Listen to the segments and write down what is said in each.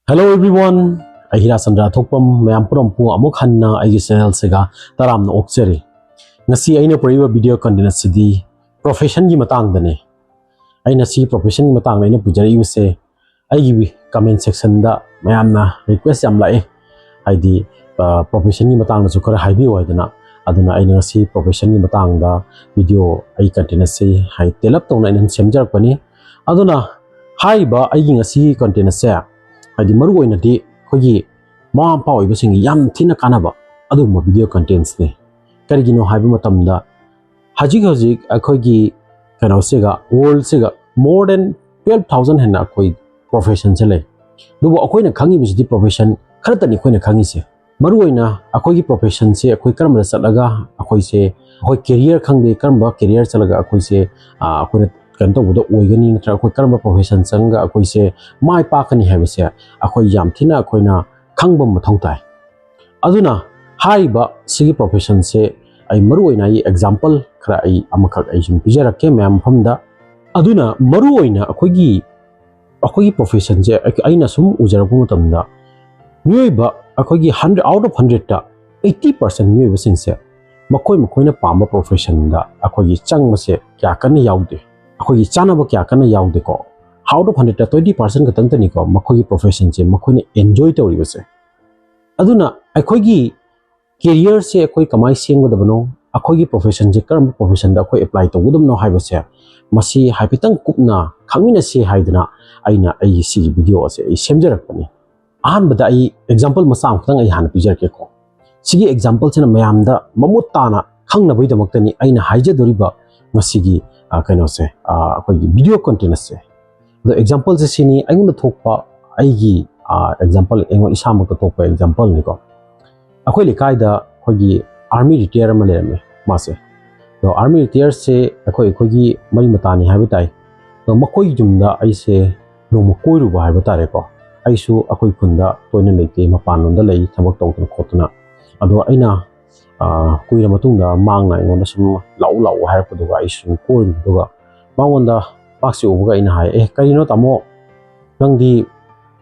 Hello everyone. I hira Sandra thokpam mayam puram pu amuk hanna aigi channel sega taram na okcheri. Ngasi aina pariba video content sidi profession gi matang dane. Aina si profession gi matang aina pujari use aigi comment section da mayam na request yam lae. Aidi profession gi matang na su kara haibi waidana. Aduna aina ngasi profession gi matang da video ai content se hai telap tongna aina semjar pani. Aduna hai ba aigi ngasi content se Adi maru oina di khogi mom pa oiba singi yam thina kanaba aduma video contents ne karigino haiba matamda haji khogi kana sega world sega more than 12,000 hena khoi profession chale dubo akoina khangi bisdi profession kharatani khoina khangi se maru oina akogi profession se akoi karamda salaga akoi se akoi career khangde karamba career chalaga akoi se akoina kanto budo oigani natra akoi karamba profession changa akoi se mai pa kani habise akoi yam thina akoi na khangbam mathau tai aduna haiba sigi profession se ai maru oina I example khara ai amakhak ai jim pijara ke mem phamda aduna maru oina akoi profession se aina sum ujarapu matamda myoiba akoi 100 out of 100 ta 80% myoiba singse makoina pamba profession da akoi changma se kya kan yaude akoi chanaba kya kana yaude ko how to 100 20% ka tang tani ko makoi profession che makoi enjoy tawri base aduna akoi career se akoi kamai sengba dabano akoi profession je karam profession da akoi apply to gudum no haibase masi haipitang kupna khangminasi haidana aina ai si video ase ai semjarak pani ahan bada ai example masang tang ai han pijar ke ko sigi example chena mayam da mamut tana khangna bai damaktani aina haija doriba masigi kaino se akoi video content se the example se sini ainguna thokpa aigi example engo isama ka thokpa example ni ko akoi likai da khogi army retire ma lerme mase the army retire se akoi mari matani habitai to makoi jumda aise no makoi ru ba habitare ko aisu akoi khunda toina leite mapan londa lei thabak tawtna khotna ado aina kuira matungda mangna ingonda sum lau hairpaduga aisu koi duga mangonda paksi ubuga ina hai karino tamo nangdi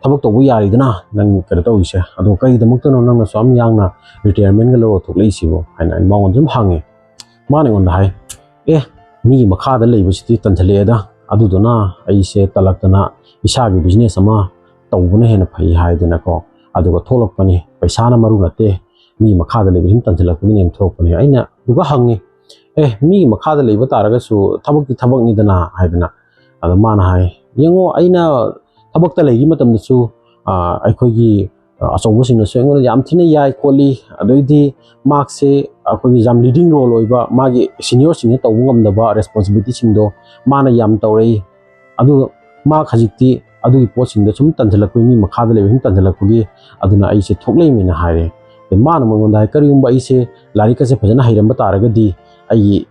thabak tobu yari dana nang kada tawise ado kai damakta no nang swam yangna retirement ga lo thuklei sibo haina mangon jum hange mane ngonda hai mi makha da leibasiti tanthale da adu dona aise talaktana isagi business ama tawbuna hena phai hai dana ko aduga tholakpani paisa na maru nate mi makha da leibim tanthilakuni nem thokpani aina duga hange mi makha da leiba taraga su thabak ni dana haidana ada mana hai yengo aina thabak ta leigi matam da su aikhogi asobu sing na sengo yam thina yai koli adoidi mark se akhogi jam leading role oiba magi senior sing taw ngam da ba responsibility sing do mana yam tawrei adu ma khajikti adu gi post sing da sum tanthilakui mi makha da leibim tanthilakui aduna ai se thoklei mi na haire mana mongonda kariumba ise larika se phajana hairamba taragadi ai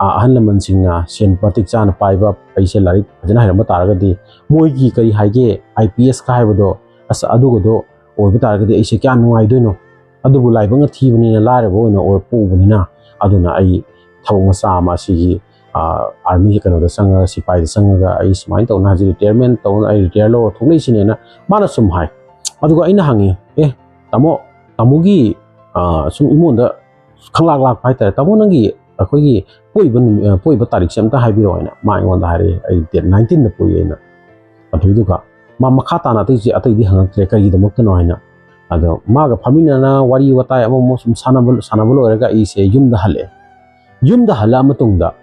ahan laman singna sen patik chana paiba aise larik phajana hairamba taragadi moigi kari haige IPS ka haibado asa adugodo oiba taragadi aise kya nuai doino adubu laibanga thibani na larebo no or pubani na aduna ai thawma sama sigi army kano da sanga sipai da sanga ai smai to na ji retirement to ai retire lo thonglei sinena mana sum hai adugo aina hangi tamugi sum imonda khanglak pai ta tamu nangi akhogi poiba tarik semta haibiro ina ma ingonda hari ai date 19 da poyena athuduka ma makha ta na ti atai di hang tre kari da mokta no ina ado maga famina na wari watai amo sum sanabul oraga ise yumda hala matungda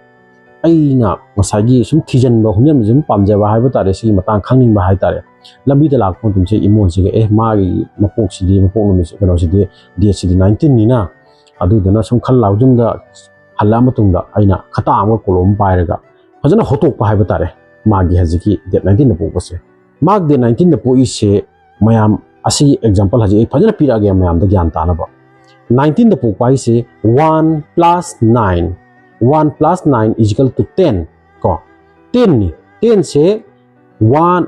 aina masagi sum thijan ba humyam jum pamjaba haiba tare si matang khangning ba hai tare lambi da lak phon tumse imon si magi mapok sidi mapok no mi kano sidi date sidi 19 ni na adu dana sum khal laujum da hala matungda aina khata amor kolom pairaga fajana hotok pa haiba tare magi hajiki date 19 na pokase mag date 19 na po ise mayam asi example haji fajana pira ge mayam da gyan ta na ba 19 na pokpa ise 1 plus 9 1 plus 9 is equal to 10 ko 10 ni 10 se 1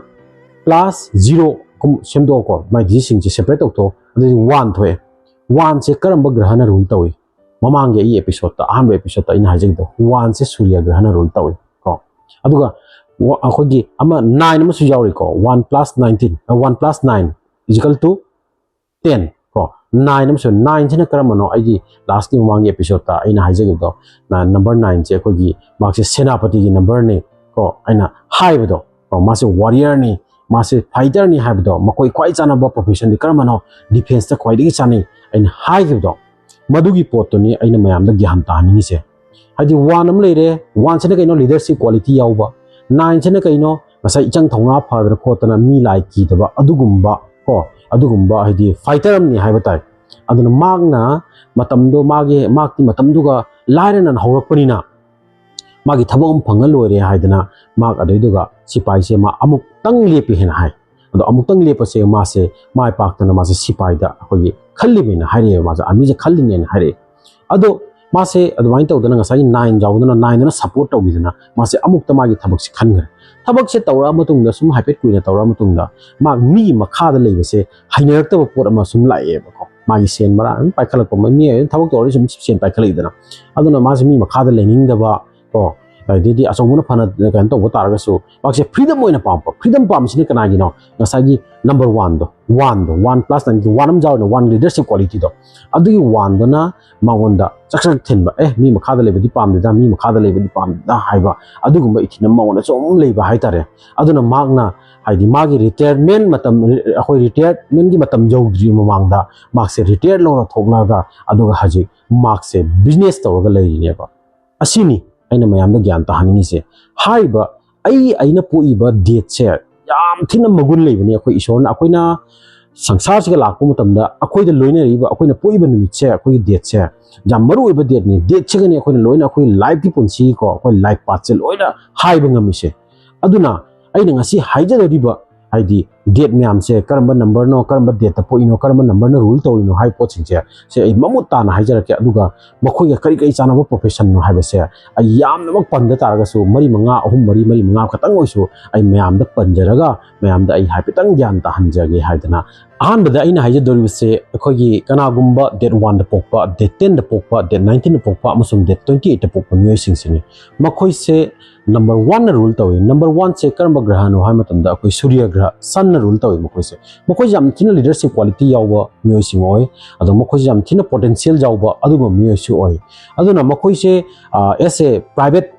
plus 0 kum semdo ko mai di sing se separate to adi 1 thoe 1 se karamba grahana rule tawi mamang ge episode ta aham episode ta ina hajig do 1 se surya grahana rule tawi ko aduga akhogi ama 9 ma su yauri ko 1 plus 19 1 plus 9 is equal to 10 ko 9 am so 9 china karamano aigi last ki wang episode ta aina haije do na number 9 che ko gi mark se senapati gi number ne ko aina haiba do ko ma se warrior ni ma se fighter ni haiba do makoi kwai chana ba profession ni karamano defense ta kwai digi chani aina haiba do madugi pot to ni aina mayam da gyan ta ni se haji one am leire one chena kaino leadership quality yauba 9 chena kaino masa ichang thonga phadra khotana mi lai ki daba adugumba ko adugumba haji fighter am ni haiba tai aduna magna matamdo magi magti matamduga lairana hawrakpanina magi thabam phangal lore haidana mag adoiduga sipai se ma amuk tang lepi hen hai ado amuk tang lepa se ma se mai paktana ma se sipai da khogi khalli bina haire ma se ami je khalli ne haire ado ma se adwain tawdana ngasai 9 jawdana 9 dana support tawbidana ma se amuk tamagi thabak si khangar thabak se tawra matungda sum haipet kuina tawra matungda mag mi makhada leibase hainartaba pot ama sum lae ba ko magi sen mara paikhalak ko mi thabak tori sum sen paikhalidana aduna ma se mi makhada lening daba ko didi asonguna phana kan to botar so bakse freedom oina pampa freedom pam sine kana gi no ngasagi number 1 do 1 plus 9 1 am jaw no 1 leadership quality do adugi 1 do na magonda chaksak thenba mi makhada lebedi pam da mi makhada lebedi pam da haiba adugumba ithina mawona som leiba haitare aduna magna haidi magi retirement matam akhoi retirement gi matam jawdri mamangda magse retire lo thoglaga aduga haji magse business tawga leine ba asini aina mayam da gyan ta haningi se haiba aina poiba date se yam thina magun leibani akhoi isorna akoina sangsar se lakpo matamda akhoi da loina riba akoina poiba numit se akhoi date se jam maru oiba date ni date se gani akoina loina akhoi life ki punsi ko akhoi life path se loina haiba ngami se aduna aina ngasi haija da riba haidi date myam se karamba number no karamba date ta poino karamba number no rule tawino hai pot sing se ai mamut ta na haija ke aduga makhoi ga kari kai chana ba profession no haiba se ai yam namak panda taraga su mari manga ahum mari manga khatang oisu ai myam da panjaraga myam da ai haipitang gyan ta hanjage haidana ahanbada aina haija dori se akhoi kana gumba date 1 da pokpa date 10 da pokpa date 19 da pokpa amasum date 28 da pokpa myoy sing sini makhoi se number 1 na rule tawi number 1 se karamba graha no hai matamda akoi surya graha sun na rule tawi makhoi jam thina leadership quality yawa myoy sing oi ado makhoi jam thina potential jawba aduba myoy su oi aduna makhoi se as a private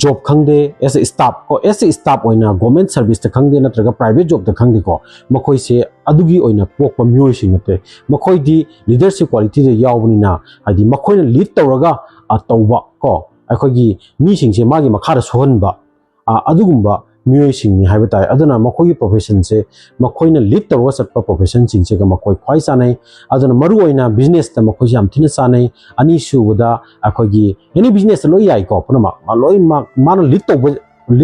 job khangde as a staff ko as a staff oina government service ta khangde natraga private job ta khangde ko makhoi se adugi oina pokpa myoy sing nate makhoi di leadership quality de yawbani na adi makhoi na lead tawraga atawba ko akhoi mi sing se magi makhara sohanba adugumba myoy sing ni haiba tai aduna makhoi profession se makhoi na lead tawra satpa profession sing se ga makhoi khwai sanai aduna maru oina business ta makhoi jam thina sanai ani suda akhoi any business loi yai ko puna loi man lead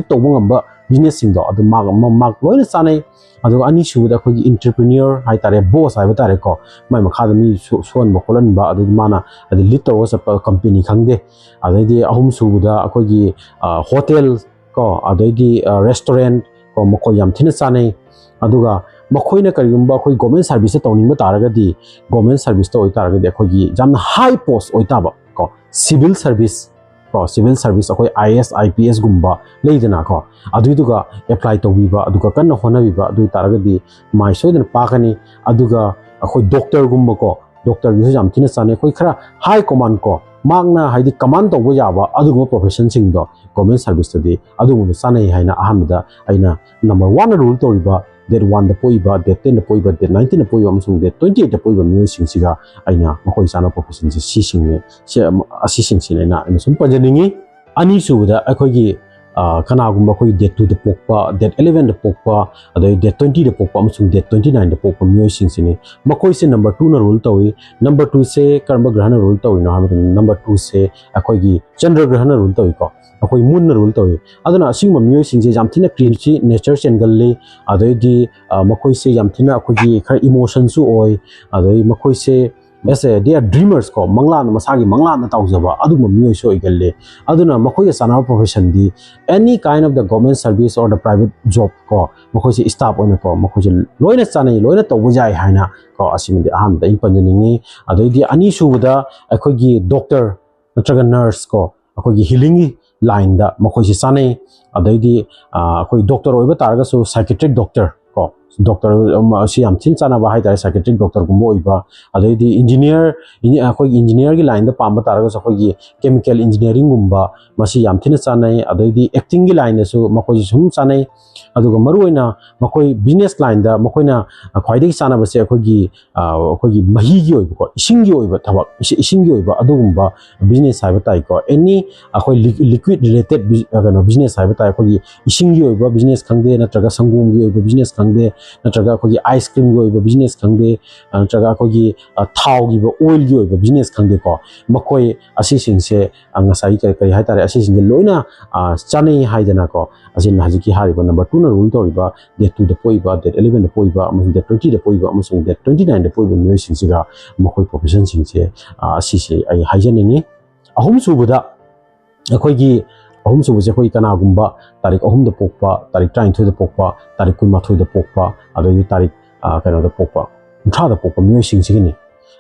tawba ngamba business sing do adu mag loi na sanai adu ani suda akhoi entrepreneur hai tare boss haiba tare ko mai makhada mi son makholan ba adu mana adu lead tawra satpa company khangde adai ahum suda akhoi hotel ko adai restaurant ko makhoi yam thina sanai aduga makhoi na karigumba akhoi government service tawning taraga di government service to oi taraga di akhoi jam high post oi taba ko civil service akhoi IS IPS gumba leidana ko aduiduga apply tawbiba aduga kanna honabiba adu taraga di mai soidana pakani aduga akhoi doctor gumba ko doctor gi jam thina sanai akhoi khara high command ko magna haidi command tawba yaba aduga profession sing do government service tadi aduga sanai haina ahamda aina number 1 rule toriba date 1 da poiba date 10 da poiba date 19 da poiba amsung date 28 da poiba myoy sing siga aina makhoi sana profession si sing ne si sing sin na sum pajaningi ani suda akhoi gi kana gumba khoi date 2 da pokpa date 11 da pokpa adai date 20 da pokpa amsung date 29 da pokpa myoy sing sin makhoi se number 2 na rule tawi number 2 se karma grahana rule tawi na number 2 se akhoi gi chandra grahana rule tawi ko akhoi moon na rule tawi aduna asingma myoy sing je jam thina creativity nature sengal le adai di makhoi se jam thina akhoi gi khar emotion su oi adai makhoi se as a they are dreamers ko mangla na masagi mangla na tawjaba aduma myoy so igalle aduna makhoi sana profession di any kind of the government service or the private job ko makhoi se staff on ko makhoi se loina sanai loina tawbujai haina ko asimdi aham da impanjani adai di ani subuda akhoi gi doctor natraga nurse ko akhoi gi healing line da makhoi se sanai adai di akhoi doctor oiba taraga so psychiatric doctor ko doctor si am thin chana ba hai ta psychiatric doctor gum oi ba adai di engineer khoi engineer gi line da pam ba tar ga khoi gi chemical engineering gum ba masi yam thin chana adai di acting gi line su makoi sum chana aduga maru oina makoi business line da makoi na khoi dei chana ba se khoi gi mahi gi oi ko ising gi oi ba thawak ising gi oi ba adugum ba business hai ba tai ko any khoi liquid related business hai ba tai khoi gi ising gi oi ba business khangde na traga sangum gi oi ba business khangde natraga khoi ice cream gi oiba business khangde natraga khoi thau gi ba oil gi oiba business khangde ko makoi asi singse angasai kai hai tare asi sing loina chanai haidana ko asin hajiki hariba number 2 na rule toriba date 2 da poiba date 11 da poiba amun date 20 da poiba amun date 29 da poiba myo singsiga makoi profession singse asi se ai haijaningi ahum subuda akhoi gi ahum subuse khoi kana gumba tarik ahum da pokpa tarik 23 da pokpa tarik 23 da pokpa adoi tarik kana da pokpa tha da pokpa myo sing sigini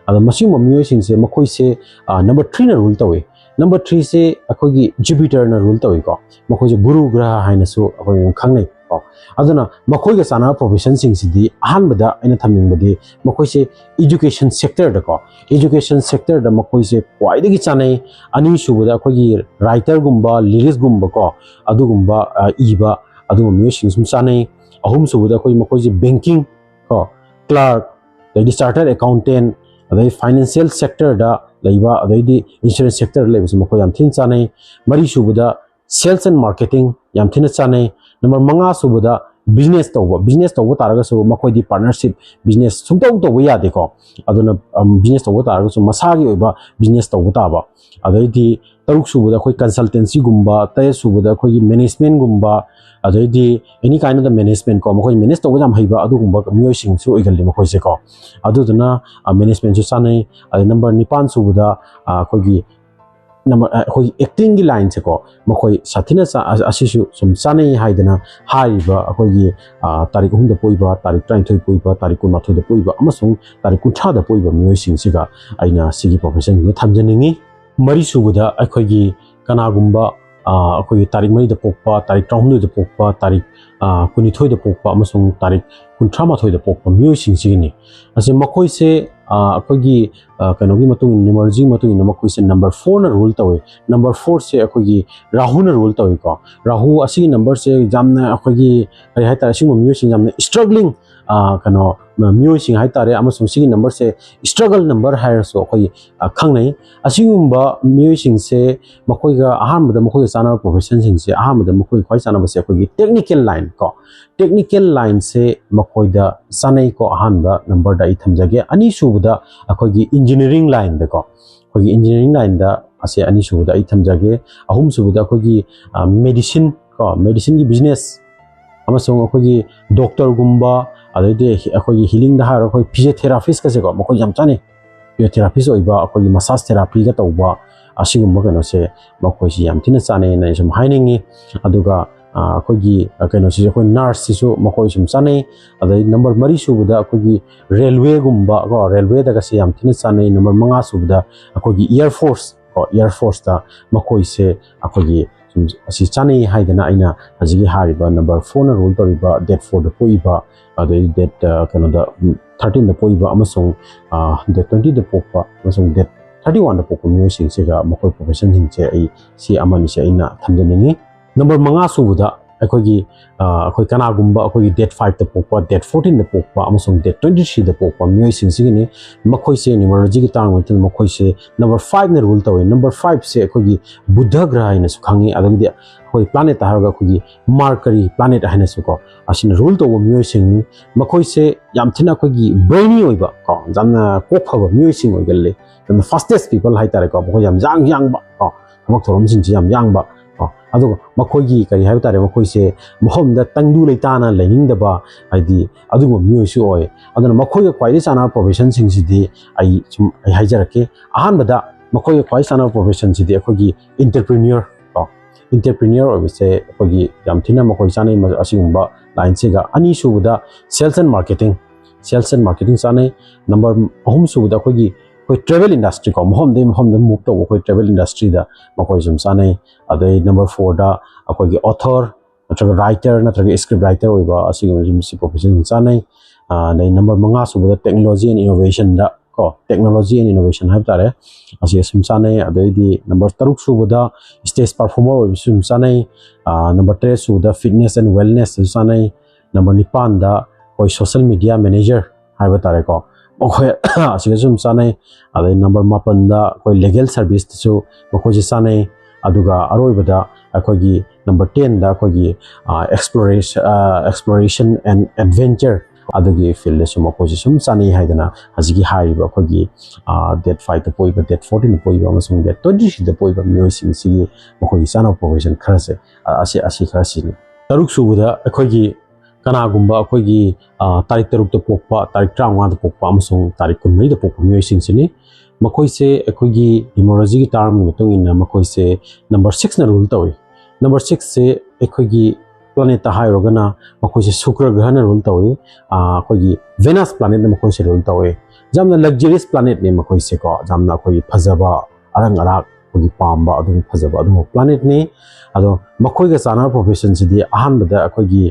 ada masi ma myo sing se makhoi se number 3 na rule tawe number 3 se akhoi gi jupiter na rule tawe ko makhoi je guru graha haina su akhoi khangnai ko aduna makhoi ga sana profession sing sidi ahan bada aina thamning badi makhoi se education sector da ko education sector da makhoi se kwai dagi chanai ani subada akhoi gi writer gumba lyrics gumba ko adu gumba iba adu myo sing sum chanai ahum subada akhoi makhoi je banking ko clerk the chartered accountant the financial sector da leiba the insurance sector leiba su makhoi yam thin chanai mari subada sales and marketing yam thin chanai number manga subada business tawba taraga su makhoi di partnership business sumtaw tawba yade ko aduna business tawba taraga su masagi oiba business tawba taba adai di taruk subada khoi consultancy gumba tay subada khoi management gumba adai di any kind of the management ko makhoi manage tawba jam haiba adu gumba myo sing su oigal makhoi se ko aduduna management su sanai adai number 9 subada khoi gi number khoi acting gi line se ko makhoi sathina asisu sum sanai haidana haiba khoi gi tarik 3 da poiba tarik 23 poiba tarik 29 da poiba amasung tarik 30 da poiba myo sing siga aina sigi profession ni thamjaningi mari subada akhoi gi kana gumba akhoi tarik 3 da pokpa tarik 3 da pokpa tarik 29 da pokpa amasung tarik 38 da pokpa myo sing sigini ase makhoi se akhoi kanogi matung numerology matung namakoi se number 4 na rule tawe number 4 se akhoi rahu na rule tawe ko rahu asi number se jamna akhoi kari hai ta sing myo sing jamna struggling kano myo sing hai tare amasung sigi number se struggle number higher so akhoi khangnai asingumba myo sing se makoi ga aham da makoi sana profession sing se aham da makoi khoi sana ba se akhoi technical line ko technical line se makoi da sanai ko aham da number da ithamjage ani subda akhoi engineering line da ko akhoi engineering line da ase ani subda ithamjage ahum subda akhoi medicine ko medicine gi business amasung akhoi doctor gumba adai akhoi healing da har akhoi physiotherapist ka se ko makoi jam chane physiotherapist oiba akhoi massage therapy ga tawba asigumba kano se makoi si yam thina chane na sum hainingi aduga akhoi kano si akhoi nurse sisu makoi sum chane adai number mari subada akhoi railway gumba ko railway da ka se yam thina chane number manga subada akhoi air force da makoi se akhoi asi chane haidana aina ajigi hariba number 4 na rule toriba date 4 da poiba adai date kano da 13 da poiba amasung date 20 da pokpa amasung date 31 da pokpa myo sing se ga makoi profession sing che ai si amani se aina thamjaningi number manga subuda akhoi kana gumba akhoi date 5 da pokpa date 14 da pokpa amasung date 23 da pokpa myo sing sigini makoi se numerology gi tang wonten makoi se number 5 na rule tawe number 5 se akhoi buddha graha ina su khangi adagi akhoi planet harga akhoi mercury planet haina su ko asin rule to myo sing ni makoi se yam thina akhoi brainy oiba ko jamna kokphaba myo sing oigalle the fastest people hai tare ko makoi yam yang ba ko amak thorom sin yam yang ba adugo makoi gi kari hai tare makoi se mohom da tangdu leitana lening da ba aidi adugo myo su oi adana makoi ga kwai sana profession sing sidi ai sum ai haijarake ahan bada makoi ga kwai sana profession sidi akhoi entrepreneur entrepreneur obise akhoi yam thina makoi sanai asigumba line se ga ani subuda sales and marketing sanai number ahum subuda akhoi travel industry ko mohom de move to travel industry da makoi sum sanai adai number 4 da akhoi author नत्रगा writer नत्रगा script writer होइबा असिगमसी profession चानै नै number 5 सुबदा technology and innovation दा को technology and innovation हाब तारे असि सुम चानै अदैदि नंबर 3 सुबदा स्टेज परफॉर्मर होइबा सुम चानै नंबर 3 सुबदा फिटनेस एंड वेलनेस चानै नंबर 9 दा कोई सोशल मीडिया मैनेजर हाब तारे को ओखे असि सुम चानै अदै नंबर 5 दा कोई लीगल सर्विस सु मखोजि चानै अदुगा अरोइबदा अखोगी नंबर 10 दा अखोगी एक्सप्लोरेशन एंड एडवेंचर अदुगी फील्ड सु मखोजि सुम चानै हाइदना हजिगी हाइबा अखोगी डेट 5 दा पोइबा डेट 14 दा पोइबा अमसुंग डेट 20 दा पोइबा मियोसिंग सिगी मखोगी चाना प्रोफेशन खरसे असि खरसिनि तरुक सुबदा अखोगी कनागुम्बा अखोगी तारिक तरुक दा पोकपा तारिक 35 दा पोकपा अमसुंग तारिक 19 दा पोकपा मियोसिंग सिनि मखोइसे अखोगी न्यूमरोलॉजी की टर्म मतुंग इन मखोइसे नंबर 6 ना रूल तवे नंबर 6 से अखोगी प्लैनेट हाइरोगना मखोइसे शुक्र ग्रह ना रूल तवे अखोगी वेनस प्लैनेट ना मखोइसे रूल तवे जामना लग्जरियस प्लैनेट ने मखोइसे को जामना अखोगी फजबा अरंग अराक अखोगी पाम्बा अदुम फजबा अदुम प्लैनेट ने अदो मखोइगा चाना प्रोफेशन सिदि अहानबदा अखोगी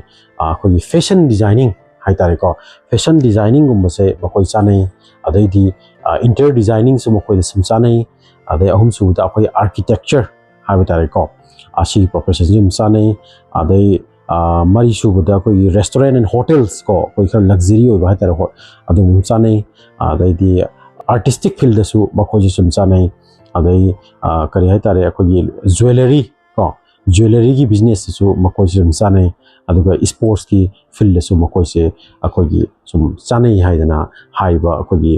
फैशन डिजाइनिंग हाइतारे को फैशन डिजाइनिंग गुम्बसे मखोइ चानै अदैदि इंटीरियर डिजाइनिंग सु मखोइ सम चानै अदै अहुम सुदा अखोइ आर्किटेक्चर हाइबा तारे को आसी प्रोफेशन जिम चानै अदै मरि सुबदा अखोइ रेस्टोरेंट एंड होटल्स को कोइ खर लग्जरी होइबा हाइतारे हो अदुम चानै अदैदि आर्टिस्टिक फील्ड सु मखोइ सम चानै अदै करि हाइतारे अखोइ ज्वेलरी को ज्वेलरी की बिजनेस सु मखोइ सम चानै अदुगा स्पोर्ट्स की फील्ड सु मखोइसे अखोगी सुम चानै हाइदना हाइबा अखोगी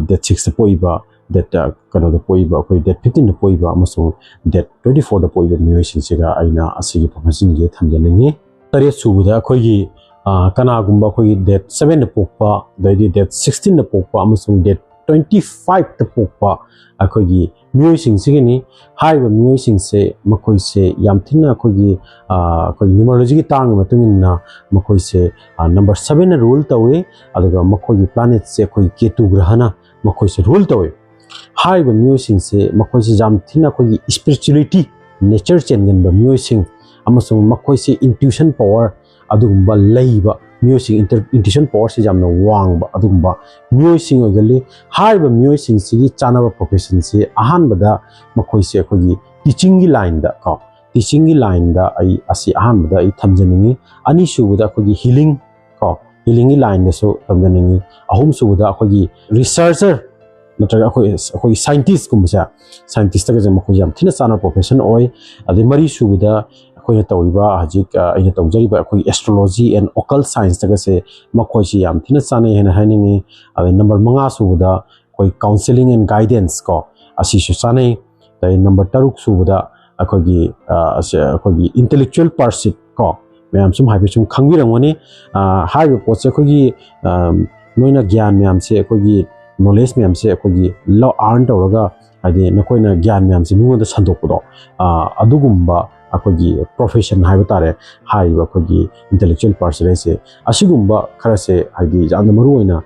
डेट 6 दा पोइबा डेट कनो दा पोइबा अखोइ डेट 15 दा पोइबा अमसु डेट 24 दा पोइबा मियोसिन सिगा आइना असिगी प्रोफेशन गे थमजनिंगे तरे सुबुदा अखोगी कनागुम्बा अखोगी डेट 7 दा पोकपा दैदि डेट 16 दा पोकपा अमसु डेट 25 दा पोकपा अखोगी मियोसिंग सिगनि हाइबा मियोसिंग से मखोइसे यामथिना अखोगी न्यूमरोलॉजी की तांग मतुंगिना मखोइसे नंबर 7 ना रूल तवे अदुगा मखोगी प्लैनेट से अखोगी केतु ग्रहना मखोइसे रूल तवे हाइबा मियोसिंग से मखोइसे यामथिना अखोगी स्पिरिचुअलिटी नेचर चेंगन बा मियोसिंग अमसुंग मखोइसे इंट्यूशन पावर अदुगुम्बा लैबा मियोसिंग इंट्यूशन पावर से जामना वांगबा अदुगुम्बा मियोसिंग ओगले हाइबा मियोसिंग सिगी चानाबा प्रोफेशन से अहानबदा मखोइसे अखोगी टीचिंग की लाइन दा को टीचिंग की लाइन दा आई असि अहानबदा आई थमजनिंगी अनि सुबदा अखोगी हीलिंग को हीलिंग की लाइन दा सो थमजनिंगी अहुम सुबदा अखोगी रिसर्चर नत्रगा अखोगी साइंटिस्ट कुमसा साइंटिस्ट तक मखोगी याम थिना चाना प्रोफेशन ओय अदि मरी सुबदा अखोइना तौइबा हजिक अइना तौजरिबा अखोगी एस्ट्रोलॉजी एंड ओकल साइंस तक से मखोइसी याम थिना चाने हेना हाइनिंगी अदि नंबर 5 सुबदा कोई काउंसलिंग एंड गाइडेंस को असि सु चाने दै नंबर 3 सुबदा अखोगी इंटेलेक्चुअल पर्सिट को मैम सुम हाइबे सुम खंगिरंगवनी हाइबे पोचे अखोगी नोइना ज्ञान मैम से अखोगी नॉलेज मैम से अखोगी लॉ अर्न तौरगा हाइदे नकोइना ज्ञान मैम से मिंगोदा संदोकदो अदुगुम्बा अखोगी प्रोफेशन हाइबा तारे हाइबा अखोगी इंटेलेक्चुअल पर्सन से असिगुम्बा खरसे हाइदि जान मरुइना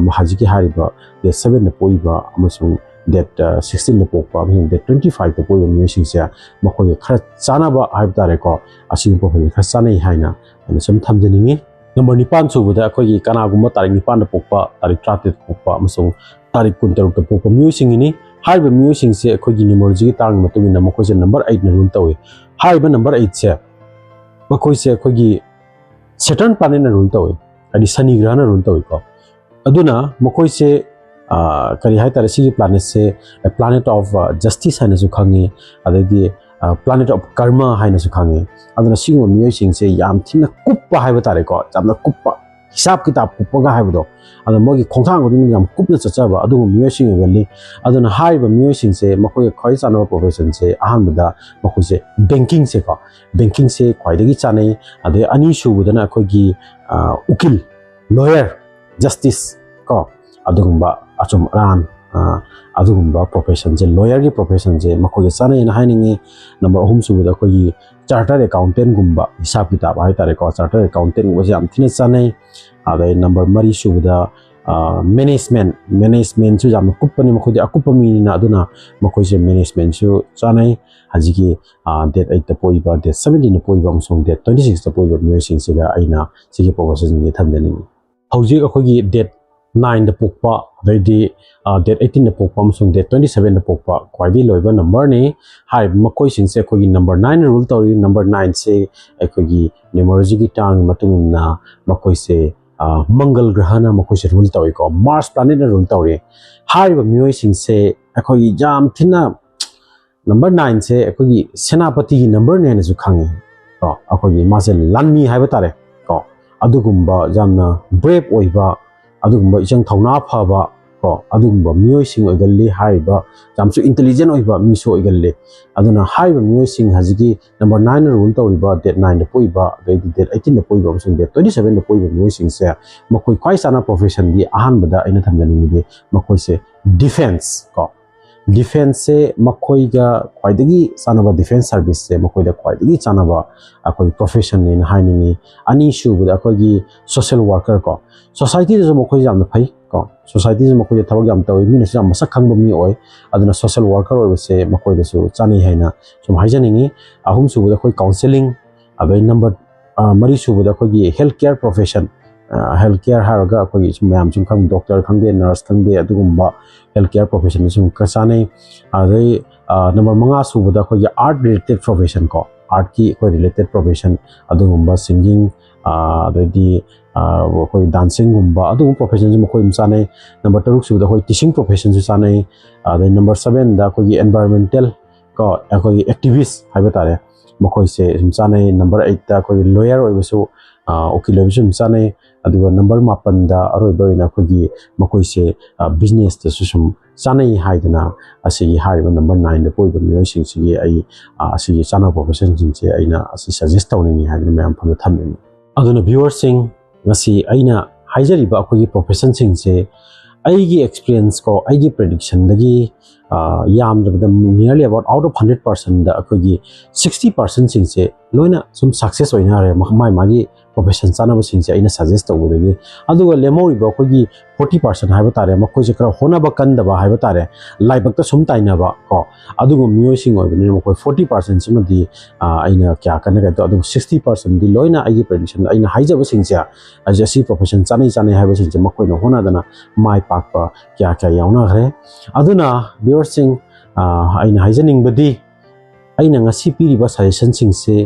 महाजिकी हाइबा डेट 7 न पोइबा अमसुंग डेट 16 न पोकपा डेट 25 द पोइबा मियोसिंग से मखोगी खर चानाबा हाइबा तारे को असिगुम प्रोफेशन खर चानै हाइना सम थमजनिंगी नंबर 9 सुबदा अखोगी कनागुम्बा तारिक 9 द पोकपा तारिक 30 द पोकपा अमसुंग तारिक 23 द पोकपा मियोसिंगिनी हाइबा मियोसिंग से अखोगी न्यूमरोलॉजी की तांग मतुंगिना मखोजे नंबर 8 न रूल तवे हाइबा नंबर 8 से मखोइसे अखोगी सैटर्न प्लैनेट न रूल तवे अदि शनि ग्रह न रूल तवे को अदुना मखोइसे करि हाइतारे सिगी प्लैनेट से प्लैनेट ऑफ जस्टिस हाइनसु खंगे अदि प्लैनेट ऑफ कर्मा हाइनसु खंगे अदुना सिगो मियोसिंग से याम थिना कुप्पा हाइबा तारे को जामना कुप्पा हिसाब किताब कुप्पगा हाइबदो अदु मोगी खोंथांग गुदिन याम कुप्ना चचाबा अदु मियोसिंग गल्ली अदुना हाइबा मियोसिंग से मखोय खय चानो प्रोफेशन से अहानबदा मखोइसे बैंकिंग से को बैंकिंग से ख्वाइदगी चानै अदे अनि सुबुदना अखोगी उकिल लॉयर जस्टिस को अदुगुम्बा अचुम रान अदुगुम्बा प्रोफेशन से लॉयर की प्रोफेशन से मखोगे चानै ना हाइनिंगे नंबर 3 सुबुदा अखोगी चार्टर्ड अकाउंटेंट गुम्बा हिसाब किताब हाइतारे को चार्टर्ड अकाउंटेंट गुम्बा याम थिना चानै अदे number 3 सुबुदा management su jam kupani makhoi akupami na aduna makhoi se management su chanai hajiki date 8 ta poiba date 17 ta poiba amsong date 26 ta poiba myo sing siga aina sigi proposal ni thamdani hauji akhoi date 9 da pokpa ready date 18 da pokpa amsong date 27 da pokpa kwaidi loiba number ni hai makoi sing se akhoi number 9 rule tori number 9 se akhoi numerology ki tang matungna makoi se Mangal Grahana Makoi rule tawi ko Mars planet na rule tawi hai ba myo sing se akhoi jam thina number 9 se akhoi senapati number ne na su khangi ko akhoi ma se lanmi hai ba tare ko adugumba jamna brave oiba adugumba ichang thauna phaba ko adugumba myo sing oigalli hai ba jamsu intelligent oiba mi so oigalli aduna hai ba myo sing hajiki number 9 rule tawi ba date 9 da poiba date 18 da poiba amsung date 27 da poiba myo sing se makoi kwai sana profession di ahan bada aina thamdani ni makoi se defense ko defense se makoi ga kwaidagi sanaba defense service se makoi da kwaidagi sanaba akoi profession ni haini ni ani shu bada akoi gi social worker ko society de makoi jam na phai ko society de makoi thabak jam tawi mi na jam masak khangba mi oi aduna social worker oi se makoi da su chani haina sum haijani ni ahum su bada akoi counseling abai number mari su bada akoi gi healthcare profession healthcare haraga akoi mayam chung khang doctor khangde nurse khangde adugumba healthcare profession sum kasane adai number manga su bada akoi art related profession ko art ki akoi related profession adugumba singing adai akoi dancing gumba adugum profession sum akoi msane number 3 su bada akoi teaching profession su sane adai number 7 da akoi environmental ko akoi activist haiba tare makoi se sumsane number 8 da akoi lawyer oibasu okilobisum sane aduga number 8 da aroiboina khogi makoi se business te susum sanai haidana asi haiba number 9 da poiba myo sing sigi ai asi chana profession jing che aina asi suggest tawni haidana mayam pham thamni aduna viewers sing ngasi aina haijariba akhoi profession sing che aigi experience ko aigi prediction dagi yam da nearly about out of 100% da akhoi 60% sing che loina sum success oina re mai magi profession chana ba sing che aina suggest tawu dagi aduga lemori ba akhoi 40% haiba tare makoi je kra hona ba kan da ba haiba tare laibak ta sum taina ba ko aduga myo sing oi bani makoi 40% sima di aina kya kana ga to adu 60% di loina aigi prediction aina haija ba sing che ajasi profession chani haiba sing che makoi no hona dana mai pak pa kya yauna gre aduna viewers sing aina haijaning badi aina ngasi piri ba suggestion sing se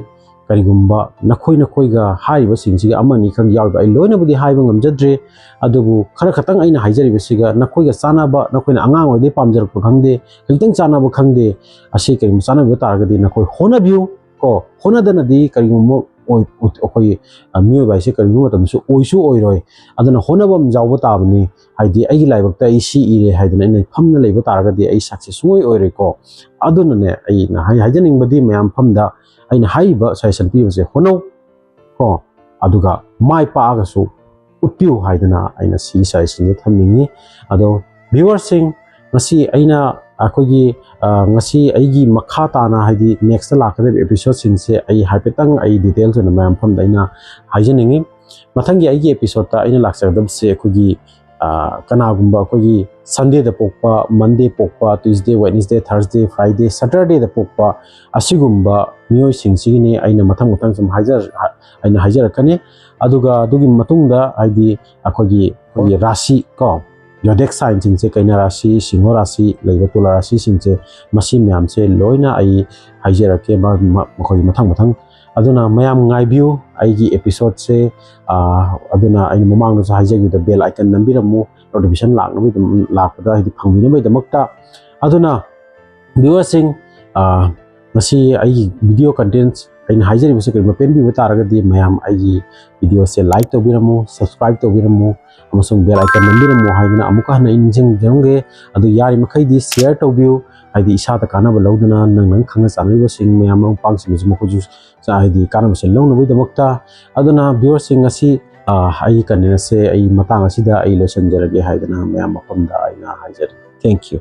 karigumba nakoi ga haiba sing siga amani khang yaw ai loina budi haiba ngamjadre adubu khara khatang aina haijari besiga nakoi ga chana ba nakoi na angang oi de pamjar ko khangde khitang chana ba khangde ase karim chana ba targa de nakoi hona view ko hona dana di karigummo oi okoi mio bai se karigumma tamsu oisu oiroi aduna hona bam jawba tabni haidi ai laibak ta isi ire haidana ina phamna leiba targa de ai success soi oire ko aduna ne ai na haijaning badi mayam phamda aina haiba suggestion pi se hono ko aduga mai pa ga su utpiu haidana aina si suggestion thamningi ado viewers sing ngasi aina akogi ngasi aigi makha tana haidi next la ka episode sing se ai haipetang ai details na mayam pham daina haijaningi mathangi aigi episode ta aina laksagdam se akogi kanagumba akogi Sunday da pokpa Monday pokpa Tuesday Wednesday Thursday Friday Saturday da pokpa asigumba myo sing sigini aina mathang sum aina hajar kane aduga adugi matungda aidi akogi rasi ko yodek sign sing se kaina rasi singo rasi leiba tula rasi sing se masi myam se loina ai hajar ke ma khoi mathang aduna mayam ngai view aigi episode se aduna aina mamang no hajar da bell icon nambiramu notification lakpada hidi phangmina bai damakta aduna viewers sing ngasi ai video contents aina haijari bise kai pen bi taraga di mayam ai video se like to biramu subscribe to biramu amasung bell icon nambiramu haidina amuka na injing jange adu yari makai di share to view haidi isa ta kana ba lauduna nang khanga sanai sing mayam ang pang sing mo ko ju sa haidi kana ba se launa bai damakta aduna viewers sing ngasi ai kanina se ai matang asida ai lesson jarage haidana mayam mapamda aina hajar thank you